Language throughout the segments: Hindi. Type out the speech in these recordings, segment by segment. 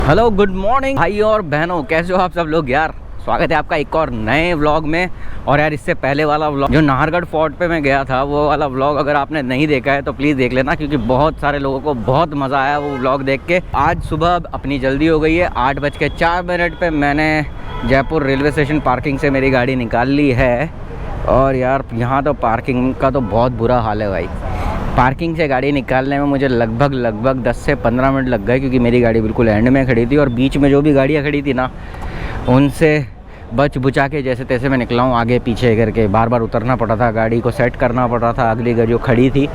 हेलो गुड मॉर्निंग भाई और बहनों, कैसे हो आप सब लोग यार। स्वागत है आपका एक और नए व्लॉग में। और यार इससे पहले वाला व्लॉग जो नाहरगढ़ फोर्ट पे मैं गया था, वो वाला व्लॉग अगर आपने नहीं देखा है तो प्लीज़ देख लेना, क्योंकि बहुत सारे लोगों को बहुत मज़ा आया वो व्लॉग देख के। आज सुबह अपनी जल्दी हो गई है, 8:04 पे मैंने जयपुर रेलवे स्टेशन पार्किंग से मेरी गाड़ी निकाल ली है। और यार यहाँ तो पार्किंग का तो बहुत बुरा हाल है भाई। पार्किंग से गाड़ी निकालने में मुझे लगभग 10 से 15 मिनट लग गए, क्योंकि मेरी गाड़ी बिल्कुल एंड में खड़ी थी और बीच में जो भी गाड़ियाँ खड़ी थी ना, उनसे बच बुचा के जैसे तैसे मैं निकला हूँ आगे पीछे करके। बार बार उतरना पड़ा था, गाड़ी को सेट करना पड़ा था अगली गाड़ी जो खड़ी थी,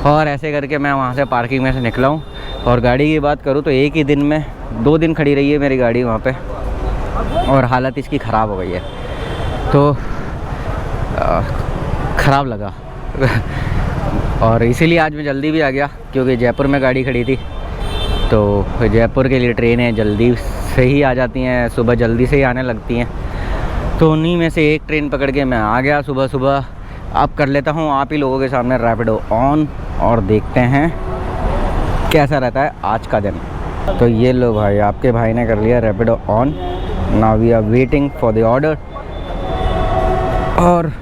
और ऐसे करके मैं वहाँ से पार्किंग में से निकला हूँ। और गाड़ी की बात करूँ तो एक ही दिन में 2 दिन खड़ी रही है मेरी गाड़ी वहाँ पर, और हालत इसकी ख़राब हो गई है। तो ख़राब लगा और इसीलिए आज मैं जल्दी भी आ गया, क्योंकि जयपुर में गाड़ी खड़ी थी। तो जयपुर के लिए ट्रेनें जल्दी से ही आ जाती हैं, सुबह जल्दी से ही आने लगती हैं। तो उन्हीं में से एक ट्रेन पकड़ के मैं आ गया सुबह। अब कर लेता हूँ आप ही लोगों के सामने रैपिडो ऑन, और देखते हैं कैसा रहता है आज का दिन। तो ये लो भाई, आपके भाई ने कर लिया Rapido on. Now we are waiting for the order. और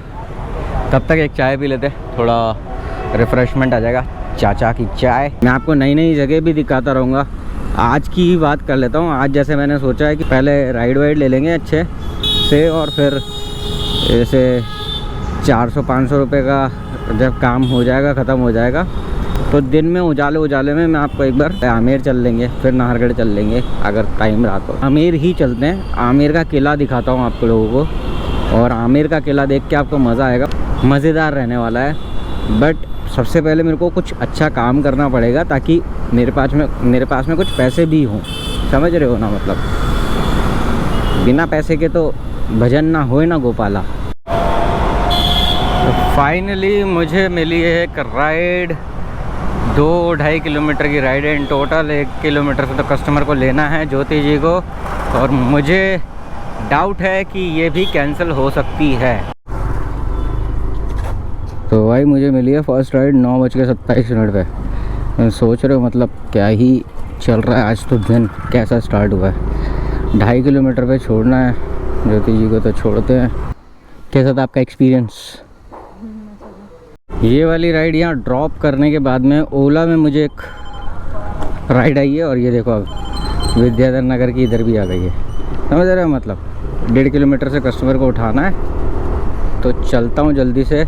तब तक एक चाय पी लेते, थोड़ा रिफ़्रेशमेंट आ जाएगा। चाचा की चाय। मैं आपको नई नई जगह भी दिखाता रहूँगा। आज की ही बात कर लेता हूँ। आज जैसे मैंने सोचा है कि पहले राइड वाइड ले लेंगे अच्छे से, और फिर ऐसे 400-500 रुपये का जब काम हो जाएगा, ख़त्म हो जाएगा, तो दिन में उजाले में मैं आपको एक बार आमेर चल लेंगे, फिर नाहरगढ़ चल लेंगे अगर टाइम रहा तो। आमेर ही चलते हैं, आमेर का किला दिखाता हूँ आपको लोगों को। और आमेर का किला देख के आपको मज़ा आएगा, मज़ेदार रहने वाला है। बट सबसे पहले मेरे को कुछ अच्छा काम करना पड़ेगा, ताकि मेरे पास में कुछ पैसे भी हों। समझ रहे हो ना, मतलब बिना पैसे के तो भजन ना होए ना गोपाला। तो फाइनली मुझे मिली है एक राइड, 2-2.5 किलोमीटर की राइड है इन टोटल। 1 किलोमीटर से तो कस्टमर को लेना है ज्योति जी को, और मुझे डाउट है कि ये भी कैंसिल हो सकती है। तो भाई मुझे मिली है फर्स्ट राइड 9:27 पे। मैं सोच रहे हो मतलब क्या ही चल रहा है आज तो, दिन कैसा स्टार्ट हुआ है। 2.5 किलोमीटर पे छोड़ना है ज्योति जी को, तो छोड़ते हैं। कैसा था आपका एक्सपीरियंस? ये वाली राइड यहाँ ड्रॉप करने के बाद में ओला में मुझे एक राइड आई है, और ये देखो अब विद्याधर नगर की इधर भी आ गई है। समझ रहे हो, मतलब 1.5 किलोमीटर से कस्टमर को उठाना है। तो चलता हूँ जल्दी से,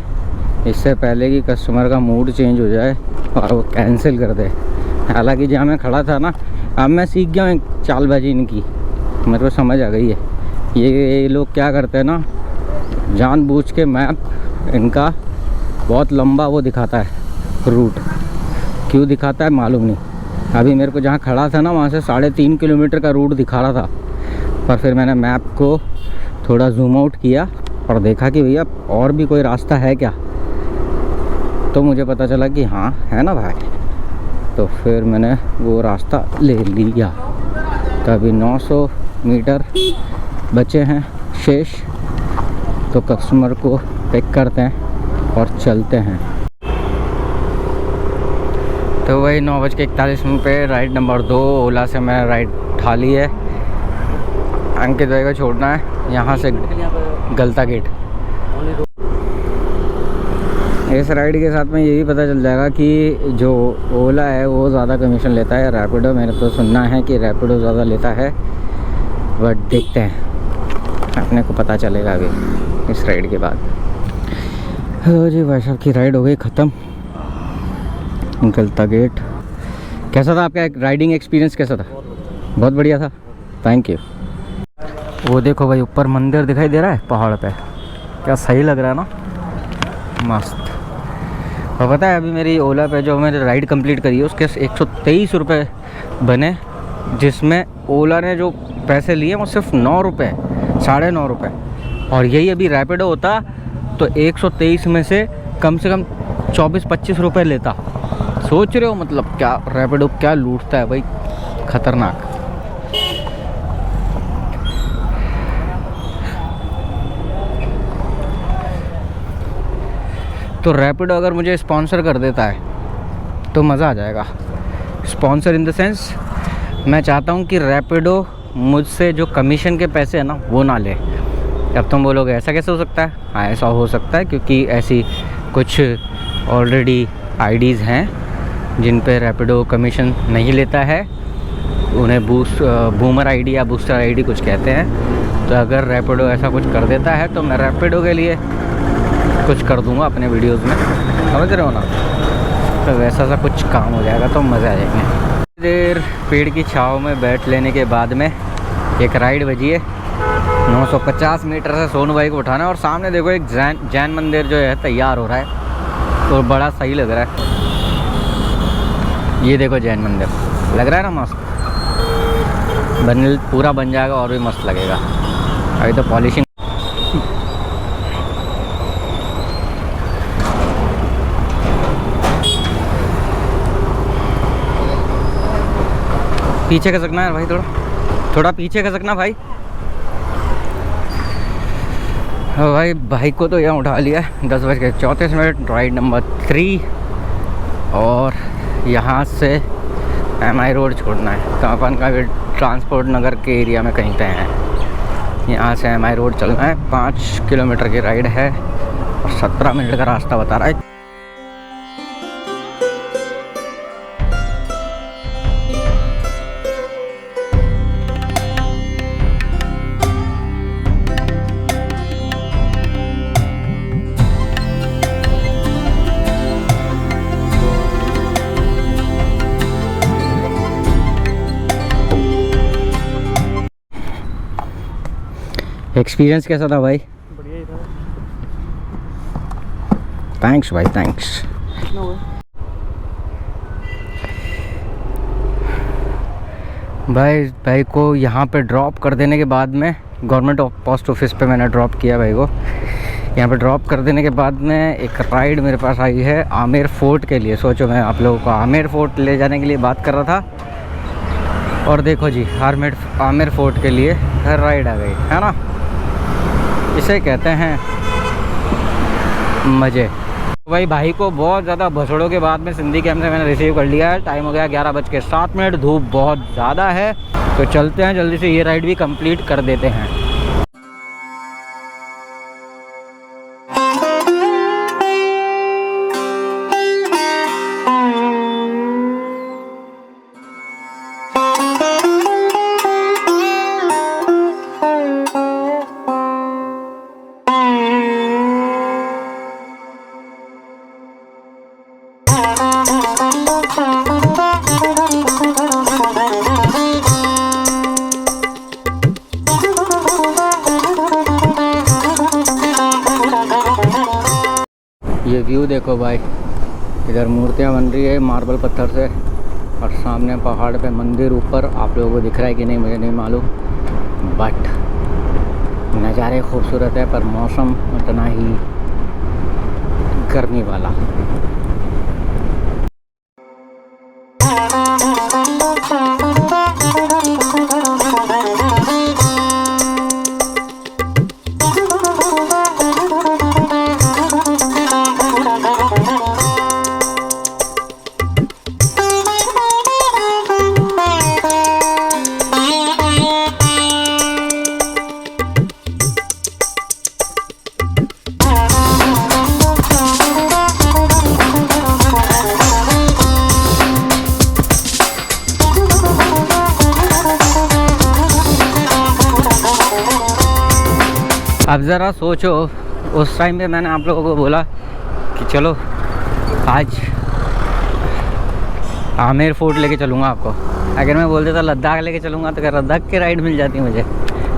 इससे पहले कि कस्टमर का मूड चेंज हो जाए और वो कैंसिल कर दे। हालांकि जहाँ मैं खड़ा था ना, अब मैं सीख गया हूँ एक चालबाजी इनकी, मेरे को समझ आ गई है। ये लोग क्या करते हैं ना, जानबूझ के मैप इनका बहुत लंबा वो दिखाता है रूट। क्यों दिखाता है मालूम नहीं। अभी मेरे को जहाँ खड़ा था ना, वहाँ से 3.5 किलोमीटर का रूट दिखा रहा था, पर फिर मैंने मैप को थोड़ा जूम आउट किया और देखा कि भैया और भी कोई रास्ता है क्या। तो मुझे पता चला कि हाँ है ना भाई, तो फिर मैंने वो रास्ता ले लिया। तो अभी 900 मीटर बचे हैं शेष, तो कस्टमर को पिक करते हैं और चलते हैं। तो वही 9:41 पे राइड नंबर 2 ओला से मैं राइड उठा ली है। अंकित भाई को छोड़ना है यहाँ से गलता गेट। इस राइड के साथ में ये भी पता चल जाएगा कि जो ओला है वो ज़्यादा कमीशन लेता है, रैपिडो मेरे को सुनना है कि रैपिडो ज़्यादा लेता है। बट देखते हैं, अपने को पता चलेगा अभी इस राइड के बाद। हो जी भाई साहब की राइड हो गई ख़त्म। गलता गेट। कैसा था आपका राइडिंग एक्सपीरियंस, कैसा था? बहुत बढ़िया था, थैंक यू। वो देखो भाई ऊपर मंदिर दिखाई दे रहा है पहाड़ पे, क्या सही लग रहा है ना, मस्त। और पता है अभी मेरी ओला पे जो मैंने राइड कंप्लीट करी है उसके 123 रुपये बने, जिसमें ओला ने जो पैसे लिए वो सिर्फ 9 रुपये, 9.5 रुपये। और यही अभी रैपिडो होता तो 123 में से कम 24-25 रुपये लेता। सोच रहे हो मतलब क्या रैपिडो क्या लूटता है भाई, ख़तरनाक। तो रैपिडो अगर मुझे स्पॉन्सर कर देता है तो मज़ा आ जाएगा। स्पॉन्सर इन द सेंस मैं चाहता हूँ कि रैपिडो मुझसे जो कमीशन के पैसे हैं ना वो ना ले। अब तुम बोलोगे ऐसा कैसे हो सकता है? हाँ, ऐसा हो सकता है क्योंकि ऐसी कुछ ऑलरेडी आईडीज़ हैं जिन पे रैपिडो कमीशन नहीं लेता है। उन्हें बूमर आईडी या बूस्टर आईडी कुछ कहते हैं। तो अगर रैपिडो ऐसा कुछ कर देता है तो मैं रैपिडो के लिए कुछ कर दूंगा अपने वीडियोस में, समझ रहे हो ना? तो वैसा सा कुछ काम हो जाएगा तो मज़े आ जाएंगे। देर पेड़ की छाँव में बैठ लेने के बाद में एक राइड बजी है 950 मीटर से सोनू भाई को उठाना है। और सामने देखो एक जैन मंदिर जो है तैयार हो रहा है, तो बड़ा सही लग रहा है। ये देखो जैन मंदिर लग रहा है ना मस्त। पूरा बन जाएगा और भी मस्त लगेगा। अभी तो पॉलिशिंग। पीछे खसकना है भाई, थोड़ा पीछे खसकना भाई। भाई बाइक को तो यहाँ उठा लिया है। 10:34 राइड नंबर 3 और यहाँ से MI रोड छोड़ना है। तो अपन का भी ट्रांसपोर्ट नगर के एरिया में कहीं पे है। यहाँ से MI रोड चलना है। 5 किलोमीटर की राइड है और 17 मिनट का रास्ता बता रहा है। एक्सपीरियंस कैसा था भाई? बढ़िया ही था। थैंक्स भाई, थैंक्स। भाई को यहाँ पे ड्रॉप कर देने के बाद में गवर्नमेंट पोस्ट ऑफिस पे मैंने ड्रॉप किया भाई को। यहाँ पे ड्रॉप कर देने के बाद में एक राइड मेरे पास आई है आमेर फोर्ट के लिए। सोचो मैं आप लोगों को आमेर फोर्ट ले जाने के लिए बात कर रहा था और देखो जी आमेर फोर्ट के लिए राइड आ गई है ना। इसे कहते हैं मज़े। भाई को बहुत ज़्यादा भसड़ों के बाद में सिंधी कैंप से मैंने रिसीव कर लिया है। टाइम हो गया 11:07। धूप बहुत ज़्यादा है तो चलते हैं जल्दी से, ये राइड भी कंप्लीट कर देते हैं। ये व्यू देखो भाई, इधर मूर्तियाँ बन रही है मार्बल पत्थर से और सामने पहाड़ पे मंदिर ऊपर। आप लोगों को दिख रहा है कि नहीं मुझे नहीं मालूम, बट नज़ारे खूबसूरत है पर मौसम उतना ही गर्मी वाला। अब ज़रा सोचो, उस टाइम पे मैंने आप लोगों को बोला कि चलो आज आमेर फोर्ट लेके चलूँगा आपको। अगर मैं बोल देता लद्दाख लेके चलूँगा तो क्या लद्दाख की राइड मिल जाती मुझे?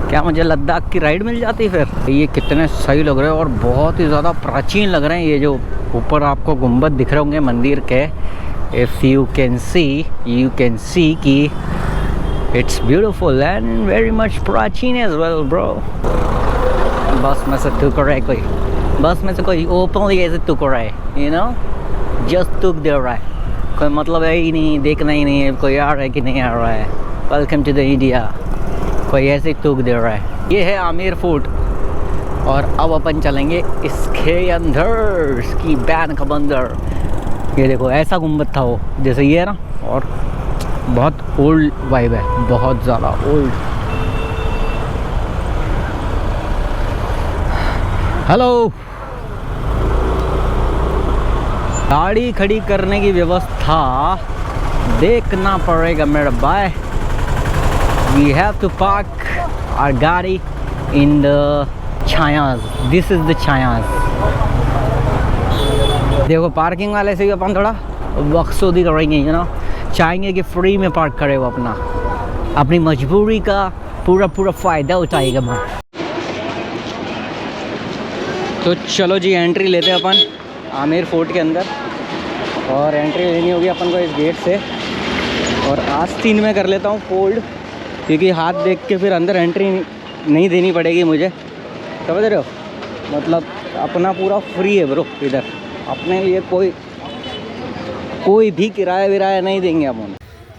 क्या मुझे लद्दाख की राइड मिल जाती फिर? ये कितने सही लग रहे हैं और बहुत ही ज़्यादा प्राचीन लग रहे हैं। ये जो ऊपर आपको गुंबद दिख रहे होंगे मंदिर के, इफ़ यू कैन सी कि it's beautiful and very much प्राचीन एज वेल ब्रो। बस में से टुक रहा है कोई, बस में से कोई ओपनली ऐसे टुक रहा है, यू नो, जस्ट टुक दे रहा है। कोई मतलब है ही नहीं, देखना ही नहीं है कोई आ रहा है कि नहीं आ रहा है। वेलकम टू द इंडिया, कोई ऐसे टुक दे रहा है। ये है आमेर फोर्ट और अब अपन चलेंगे इसके अंदर, इसकी बैन का बंदर। ये देखो ऐसा गुम्बद था वो, जैसे ये है ना, और बहुत ओल्ड वाइब है, बहुत ज़्यादा ओल्ड। हेलो, गाड़ी खड़ी करने की व्यवस्था देखना पड़ेगा मेरा भाई। We have to park our gaadi in the Chhayas. This is the Chhayas. देखो पार्किंग वाले से भी अपन थोड़ा बकचोदी करेंगे, यू नो, चाहेंगे कि फ्री में पार्क करे वो अपना, अपनी मजबूरी का पूरा फ़ायदा उठाएगा मैं। तो चलो जी एंट्री लेते हैं अपन आमेर फोर्ट के अंदर, और एंट्री लेनी होगी अपन को इस गेट से, और आस्तीन में कर लेता हूँ फोल्ड, क्योंकि हाथ देख के फिर अंदर एंट्री नहीं देनी पड़ेगी मुझे, समझ रहे हो। मतलब अपना पूरा फ्री है ब्रो, इधर अपने लिए कोई भी किराया विराया नहीं देंगे अपन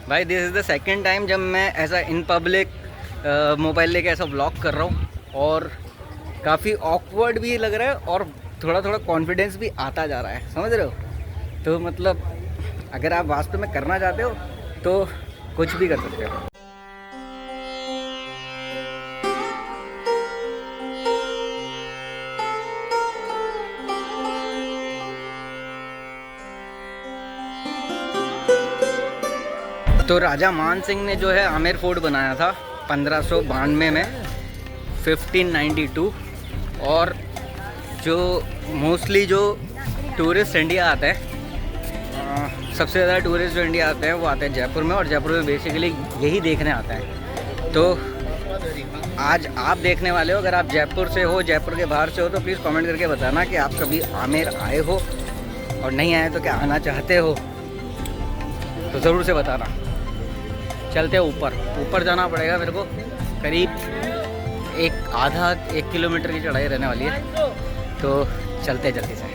भाई। This is the second time जब मैं ऐसा इन पब्लिक मोबाइल लेके ऐसा व्लॉग कर रहा हूँ, और काफ़ी ऑकवर्ड भी लग रहा है और थोड़ा कॉन्फिडेंस भी आता जा रहा है, समझ रहे हो। तो मतलब अगर आप वास्तव में करना चाहते हो तो कुछ भी कर सकते हो। तो राजा मान सिंह ने जो है आमेर फोर्ट बनाया था 1592 में, 1592। और जो मोस्टली जो टूरिस्ट इंडिया आते हैं, सबसे ज़्यादा टूरिस्ट जो इंडिया आते हैं वो आते हैं जयपुर में, और जयपुर में बेसिकली यही देखने आते हैं। तो आज आप देखने वाले हो, अगर आप जयपुर से हो, जयपुर के बाहर से हो, तो प्लीज़ कमेंट करके बताना कि आप कभी आमेर आए हो, और नहीं आए तो क्या आना चाहते हो, तो ज़रूर से बताना। चलते ऊपर जाना पड़ेगा मेरे को, करीब आधा 1 किलोमीटर की चढ़ाई रहने वाली है, तो चलते जल्दी से।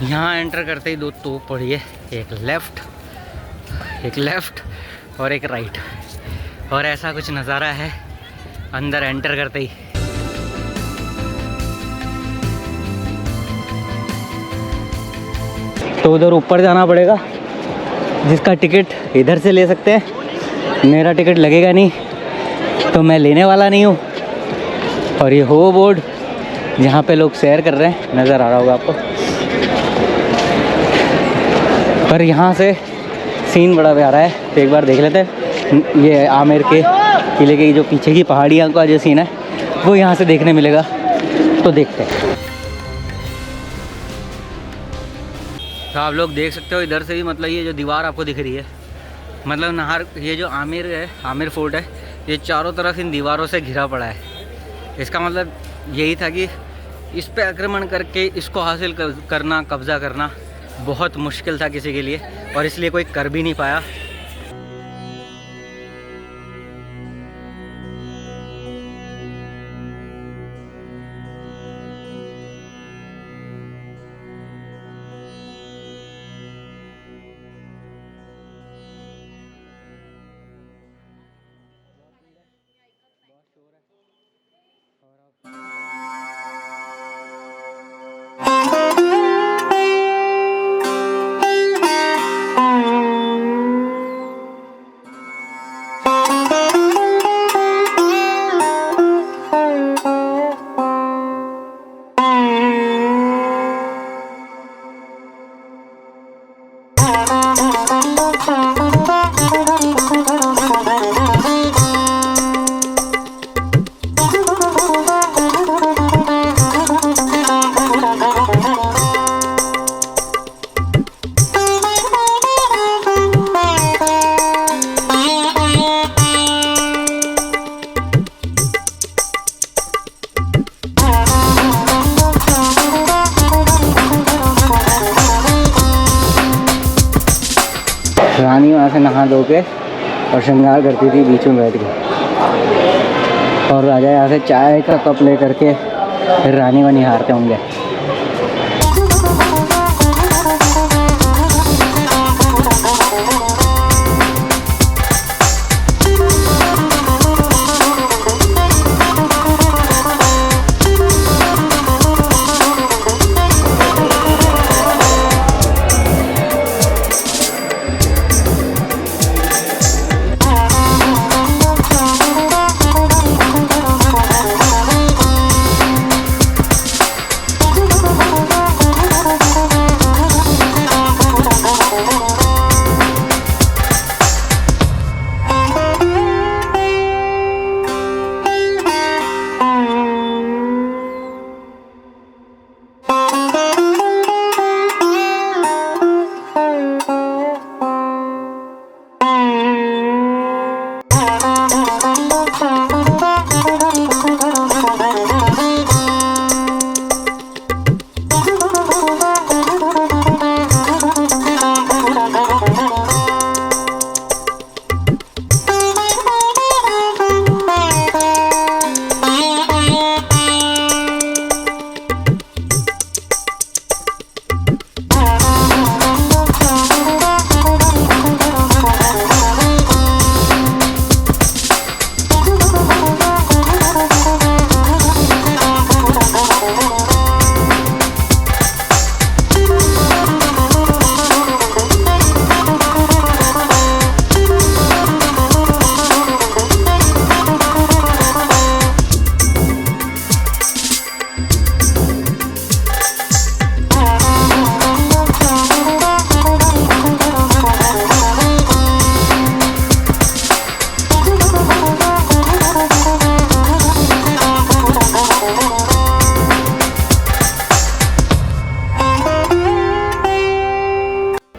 यहाँ एंटर करते ही 2 तोप पड़ी है, एक लेफ़्ट और एक राइट, और ऐसा कुछ नज़ारा है अंदर एंटर करते ही। तो उधर ऊपर जाना पड़ेगा, जिसका टिकट इधर से ले सकते हैं। मेरा टिकट लगेगा नहीं, तो मैं लेने वाला नहीं हूँ। और ये हो बोर्ड जहाँ पे लोग सैर कर रहे हैं, नज़र आ रहा होगा आपको। पर यहाँ से सीन बड़ा प्यारा है, तो एक बार देख लेते हैं। ये आमेर के किले की जो पीछे की पहाड़ियाँ का जो सीन है वो यहाँ से देखने मिलेगा, तो देखते हैं। तो आप लोग देख सकते हो इधर से भी, मतलब ये जो दीवार आपको दिख रही है, मतलब नाहर, ये जो आमेर है, आमेर फोर्ट है, ये चारों तरफ इन दीवारों से घिरा पड़ा है। इसका मतलब यही था कि इस पे आक्रमण करके इसको हासिल करना, कब्ज़ा करना बहुत मुश्किल था किसी के लिए, और इसलिए कोई कर भी नहीं पाया। यहाँ से नहा धो के और श्रृंगार करती थी बीच में बैठ के। और राजा यहाँ से चाय का कप ले करके फिर रानी को निहारते होंगे।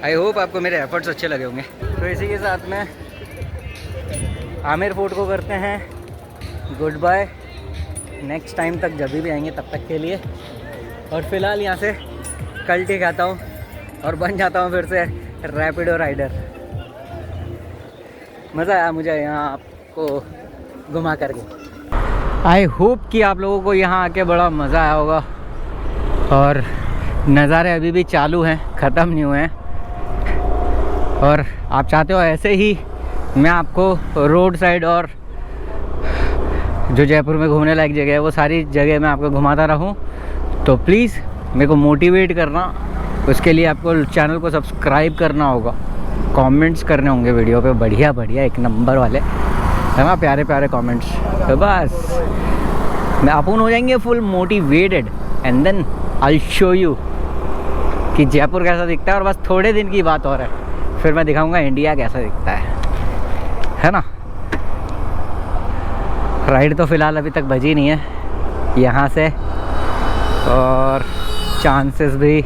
आई होप आपको मेरे एफर्ट्स अच्छे लगे होंगे। तो इसी के साथ में आमिर फोर्ट को करते हैं गुड बाय। नेक्स्ट टाइम तक जब भी आएंगे तब तक के लिए। और फिलहाल यहाँ से कल्टी खाता हूँ और बन जाता हूँ फिर से रैपिडो राइडर। मज़ा आया मुझे यहाँ आपको घुमा करके। आई होप कि आप लोगों को यहाँ आके बड़ा मज़ा आया होगा। और नज़ारे अभी भी चालू हैं, ख़त्म नहीं हुए हैं। और आप चाहते हो ऐसे ही मैं आपको रोड साइड और जो जयपुर में घूमने लायक जगह है वो सारी जगह मैं आपको घुमाता रहूं, तो प्लीज़ मेरे को मोटिवेट करना। उसके लिए आपको चैनल को सब्सक्राइब करना होगा, कमेंट्स करने होंगे वीडियो पे बढ़िया बढ़िया एक नंबर वाले, है ना, प्यारे प्यारे कमेंट्स। तो बस मैं अपन हो जाएंगे full motivated and then I show you कि जयपुर कैसा दिखता है। और बस थोड़े दिन की बात और है, फिर मैं दिखाऊंगा इंडिया कैसा दिखता है ना। राइड तो फ़िलहाल अभी तक बजी नहीं है यहाँ से, और चांसेस भी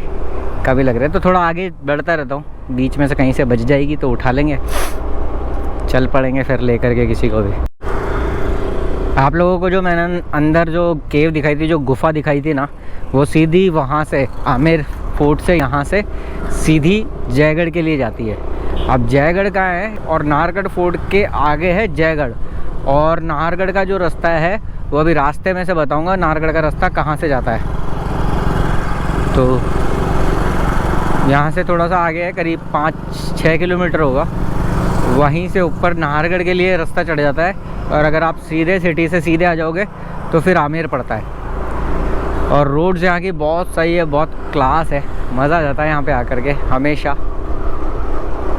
कभी लग रहे हैं, तो थोड़ा आगे बढ़ता रहता हूँ। बीच में से कहीं से बच जाएगी तो उठा लेंगे, चल पड़ेंगे फिर लेकर के किसी को भी। आप लोगों को जो मैंने अंदर जो केव दिखाई थी, जो गुफा दिखाई थी ना, वो सीधी वहाँ से आमेर फोर्ट से यहाँ से सीधी जयगढ़ के लिए जाती है। अब जयगढ़ कहाँ है, और नाहरगढ़ फोर्ट के आगे है जयगढ़। और नाहरगढ़ का जो रास्ता है वो अभी रास्ते में से बताऊंगा नाहरगढ़ का रास्ता कहाँ से जाता है। तो यहाँ से थोड़ा सा आगे है, करीब 5-6 किलोमीटर होगा, वहीं से ऊपर नाहरगढ़ के लिए रास्ता चढ़ जाता है। और अगर आप सीधे सिटी से सीधे आ जाओगे तो फिर आमेर पड़ता है। और रोड्स यहाँ की बहुत सही है, बहुत क्लास है, मज़ा आ जाता है यहाँ पे आकर के हमेशा।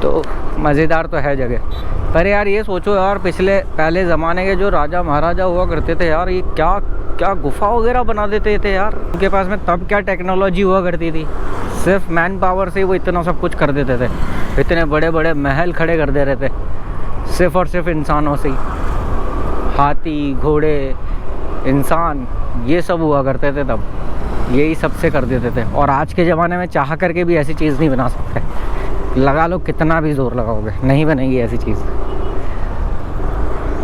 तो मज़ेदार तो है जगह। पर यार ये सोचो यार, पहले ज़माने के जो राजा महाराजा हुआ करते थे यार, ये क्या क्या गुफा वगैरह बना देते थे यार। उनके पास में तब क्या टेक्नोलॉजी हुआ करती थी, सिर्फ मैन पावर से वो इतना सब कुछ कर देते थे। इतने बड़े बड़े महल खड़े कर दे रहे थे सिर्फ और सिर्फ इंसानों से ही। हाथी घोड़े इंसान ये सब हुआ करते थे तब, यही सबसे कर देते थे। और आज के ज़माने में चाह करके भी ऐसी चीज़ नहीं बना सकते, लगा लो कितना भी ज़ोर लगाओगे नहीं बनेगी ऐसी चीज़।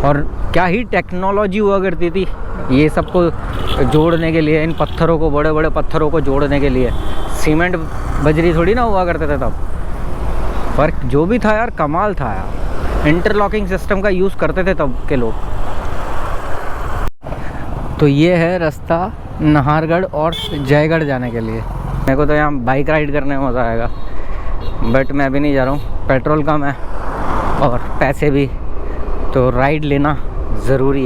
और क्या ही टेक्नोलॉजी हुआ करती थी ये सबको जोड़ने के लिए, इन पत्थरों को, बड़े बड़े पत्थरों को जोड़ने के लिए। सीमेंट बजरी थोड़ी ना हुआ करते थे तब, पर जो भी था यार कमाल था यार, इंटरलॉकिंग सिस्टम का यूज़ करते थे तब के लोग। तो ये है रास्ता नाहरगढ़ और जयगढ़ जाने के लिए। मेरे को तो यहाँ बाइक राइड करने में मज़ा आएगा, बट मैं अभी नहीं जा रहा हूँ, पेट्रोल कम है और पैसे भी, तो राइड लेना ज़रूरी है।